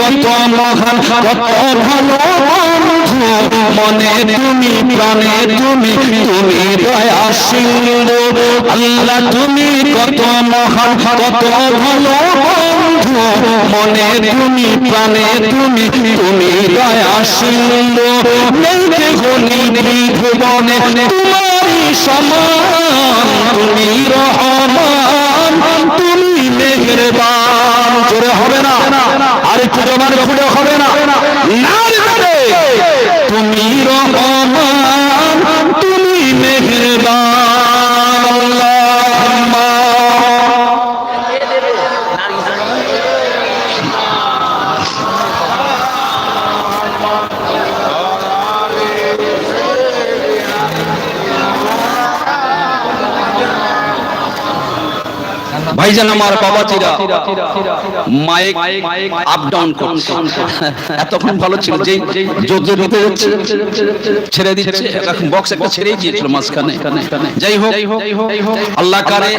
কত মহান কত ভালো বন্ধু মনে তুমি প্রাণে তুমি তুমি দয়াশীল আল্লাহ তুমি কত মহান কত ভালো বন্ধু মনে তুমি প্রাণে তুমি তুমি দয়াশীল নেই গনি ভুবনে তোমারই সমান তুমি রহমান তুমি মেহেরবান জোরে হবে না আর একটু জমান জোরে হবে না তুমি রহমান তুমি মেহেরবান আল্লাহুম্মা ভাইজান আমার বাবাজিরা মাইক আপ ডাউন করছে এতক্ষণ ভালো ছিল যেই জোরে নিতে যাচ্ছে ছেড়ে দিচ্ছে এখন বক্স একটা ছেড়েই দিয়েছিল মাঝখানে যাই হোক আল্লাহ করে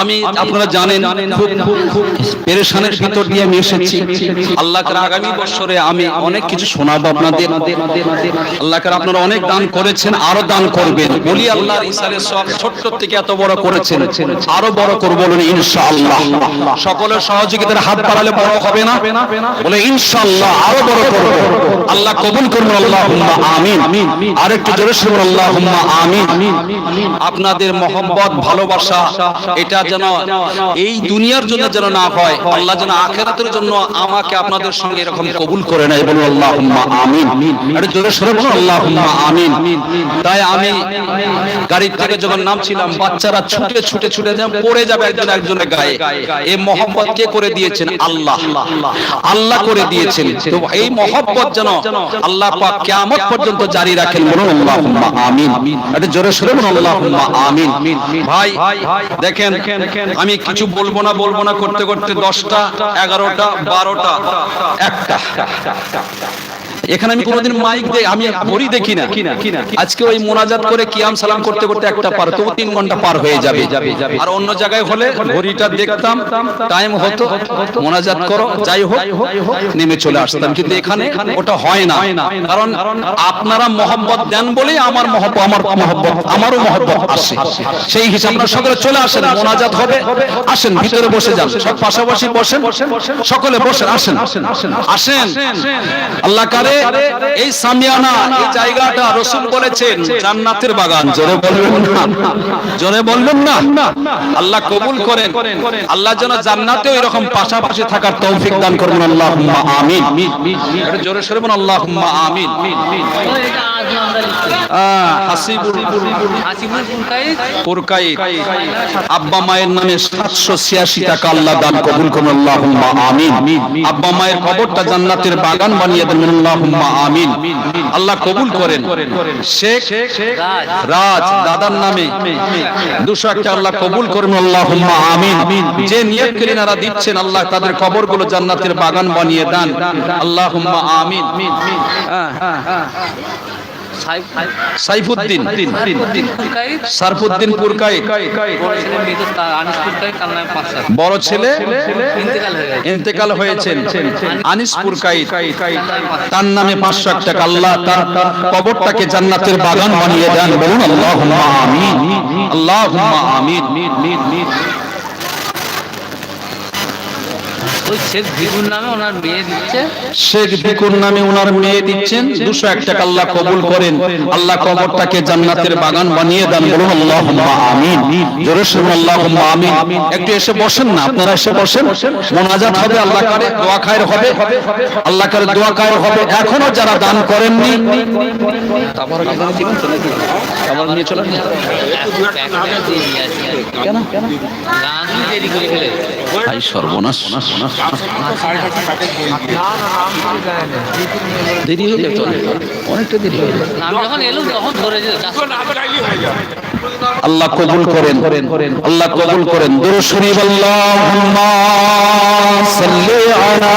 আমি আপনারা জানেন খুব পেরেশানের ভিতর দিয়ে আমি এসেছি আল্লাহ করে আগামী বছরে আমি অনেক কিছু শোনাবো আপনাদের আল্লাহ করে আপনারা অনেক দান করেছেন আরো দান করবেন বলি আল্লাহর ইসালের সব ছোট থেকে এত বড় করেছেন আরো বড় করব বলুন ইনশাআল্লাহ সকলের সহযোগিতার হাত বাড়ালে বড় হবে না বলে ইনশাআল্লাহ আরো বড় করব আল্লাহ কবুল করুন আল্লাহুম্মা আমিন আরেকটু জোরে বলুন আল্লাহুম্মা আমিন আপনাদের মহব্বত ভালোবাসা এটা যেন এই দুনিয়ার জন্য যেন না হয় আল্লাহ যেন আখিরাতের জন্য আমাকে আপনাদের সঙ্গে এরকম কবুল করে নেয় বলুন আল্লাহুম্মা আমিন আরে জোরে সরে বলুন আল্লাহুম্মা আমিন তাই আমি গাড়ি থেকে যখন নামছিলাম বাচ্চারা ছুটে ছুটে ছুটে পড়ে যাবে একজন একজনের গায়ে এই মহব্বত কে করে দিয়েছেন আল্লাহ আল্লাহ করে দিয়েছেন তো এই মহব্বত যেন আল্লাহ পাক কিয়ামত পর্যন্ত জারি রাখেন বলুন আল্লাহুম্মা আমিন এটা জোরে সরে বলুন আল্লাহুম্মা আমিন ভাই দেখেন আমি কিছু বলবো না করতে করতে 10টা 11টা 12টা একটা এখানে আমি কোনোদিন মাইক দেই আমি ঘড়ি দেখি না আজকে ওই মোনাজাত করে কিয়াম সালাম করতে করতে একটা পার তো 3 ঘন্টা পার হয়ে যাবে আর অন্য জায়গায় হলে ঘড়িটা দেখতাম টাইম হতো মোনাজাত করো যাই হোক নেমে চলে আসতাম কিন্তু এখানে ওটা হয় না কারণ আপনারা মহব্বত দেন বলেই আমার মহব্বত আমারও মহব্বত আসে সেই হিসাবে আপনারা সকলে চলে আসেন মোনাজাত হবে আসেন ভিতরে বসে যান সব পাশাপাশি বসেন সকলে বসেন আসেন আল্লাহ করে এই সামিয়ানা এই জায়গাটা রাসূল বলেছেন জান্নাতের বাগান জোরে বলবেন না আল্লাহ কবুল করেন আল্লাহ যেন জান্নাতেও এরকম পাশাপাশি থাকার তৌফিক দান করুন আল্লাহুম্মা আমিন এটা জোরে সরে বলুন আল্লাহুম্মা আমিন হাসিবুল পুরকাইত আব্বা মায়ের নামে 786 টাকা আল্লাহ দান কবুল করুন আল্লাহুম্মা আমিন আব্বা মায়ের কবরটা জান্নাতের বাগান বানিয়ে দেন আল্লাহুম্মা আমিন আল্লাহ কবুল করেন শেখ রাজ দাদার নামে 201 আল্লাহ কবুল করুন আল্লাহুম্মা আমিন যে নিয়ত করে নারা দিচ্ছেন আল্লাহ তাদের কবরগুলো জান্নাতের বাগান বানিয়ে দেন আল্লাহুম্মা আমিন সাইফুদ্দিন সারফুদ্দিন পুরকাইত বড় ছেলে ইন্তেকাল হয়েছেন আনিস পুরকাইত তার নামে 500 টাকা আল্লাহ তার কবরটাকে জান্নাতের বাগান বানিয়ে দেন বলুন আল্লাহুম্মা আমিন আল্লাহুম্মা আমিন ওই শেখ ভিকুর নামে ওনার মেয়ে দিচ্ছে শেখ ভিকুর নামে ওনার মেয়ে দিচ্ছেন 201 টাকা আল্লাহ কবুল করেন আল্লাহ কবরটাকে জান্নাতের বাগান বানিয়ে দেন বলুন আল্লাহুম্মা আমিন জোরে শুনুন আল্লাহুম্মা আমিন একটু এসে বসেন না আপনারা এসে বসেন মোনাজাত হবে আল্লাহ করে দোয়া খায়ের হবে আল্লাহ করে দোয়া খায়ের হবে এখনো যারা দান করেননি তারপরে দান দিবেন চলে দিন আবার নিয়ে চলেন কেন গান দেরি করে ফেলে ভাই সর্বনাশ দেরি হয়ে গেল অনেকটা দেরি হয়ে গেল আমি যখন এলুম তখন ধরে আল্লাহ কবুল করেন আল্লাহ কবুল করেন দুরূদ শরীফ আল্লাহুম্মা সাল্লি আলা